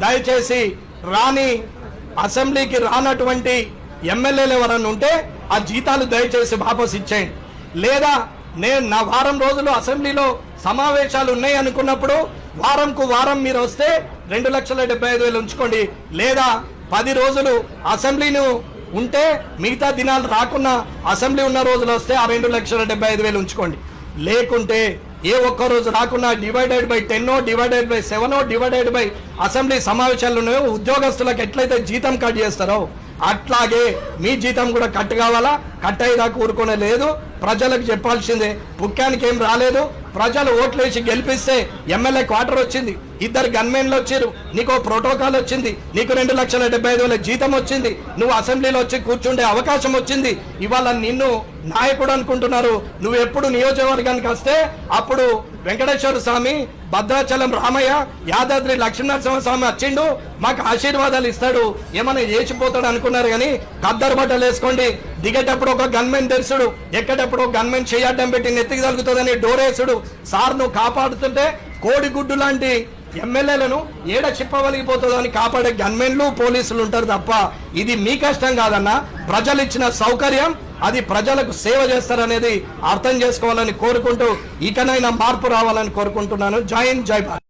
దయచేసి రాని అసెంబ్లీకి రానటువంటి ఎమ్మెల్యేలు ఎవరన్నా ఉంటే ఆ జీతాలు దయచేసి వాపస్ ఇచ్చేయండి. లేదా నేను నా వారం రోజులు అసెంబ్లీలో సమావేశాలు ఉన్నాయి అనుకున్నప్పుడు వారంకు వారం మీరు వస్తే 2,75,000 ఉంచుకోండి. లేదా 10 రోజులు అసెంబ్లీను ఉంటే మిగతా దినాలు రాకున్నా అసెంబ్లీ ఉన్న రోజులు వస్తే ఆ 2,75,000 ఉంచుకోండి. లేకుంటే ఏ ఒక్క రోజు రాకున్నా divided by 10 divided by 7 divided by assembly సమావేశాలు ఉన్నాయో ఉద్యోగస్తులకు ఎట్లయితే జీతం కట్ చేస్తారో అట్లాగే మీ జీతం కూడా కట్ కావాలా. కట్ అయ్యేదాకా ఊరుకునే లేదు. ప్రజలకు చెప్పాల్సిందే. ముఖ్యానికి ఏం రాలేదు. ప్రజలు ఓట్లేసి గెలిపిస్తే ఎమ్మెల్యే క్వార్టర్ వచ్చింది, 2 గన్మెన్లు వచ్చారు, నీకు ప్రోటోకాల్ వచ్చింది, నీకు 2,75,000 జీతం వచ్చింది, నువ్వు అసెంబ్లీలో వచ్చి కూర్చుండే అవకాశం వచ్చింది. ఇవాళ నిన్ను నాయకుడు అనుకుంటున్నారు. నువ్వు ఎప్పుడు నియోజకవర్గానికి వస్తే అప్పుడు వెంకటేశ్వర స్వామి, భద్రాచలం రామయ్య, యాదాద్రి లక్ష్మీనరసింహ స్వామి వచ్చిండు, మాకు ఆశీర్వాదాలు ఇస్తాడు, ఏమైనా చేసిపోతాడు అనుకున్నారు. కానీ కద్దరు బట్టలు వేసుకోండి. దిగేటప్పుడు ఒక గన్మెన్ తెరుసుడు, ఎక్కేటప్పుడు ఒక గన్మెన్ చేయడం పెట్టి నెత్తికి తగులుతుందని డోరేసుడు. సార్ నువ్వు కాపాడుతుంటే కోడిగుడ్డు లాంటి ఎమ్మెల్యేలను ఏడ చిప్పవలిగిపోతుందో అని కాపాడే గన్మెన్లు పోలీసులు ఉంటారు తప్ప ఇది మీ కష్టం కాదన్నా. ప్రజలు ఇచ్చిన సౌకర్యం, అది ప్రజలకు సేవ చేస్తారనేది అర్థం చేసుకోవాలని కోరుకుంటూ ఇకనైనా మార్పు రావాలని కోరుకుంటున్నాను. జై హింద్, జై భారత్.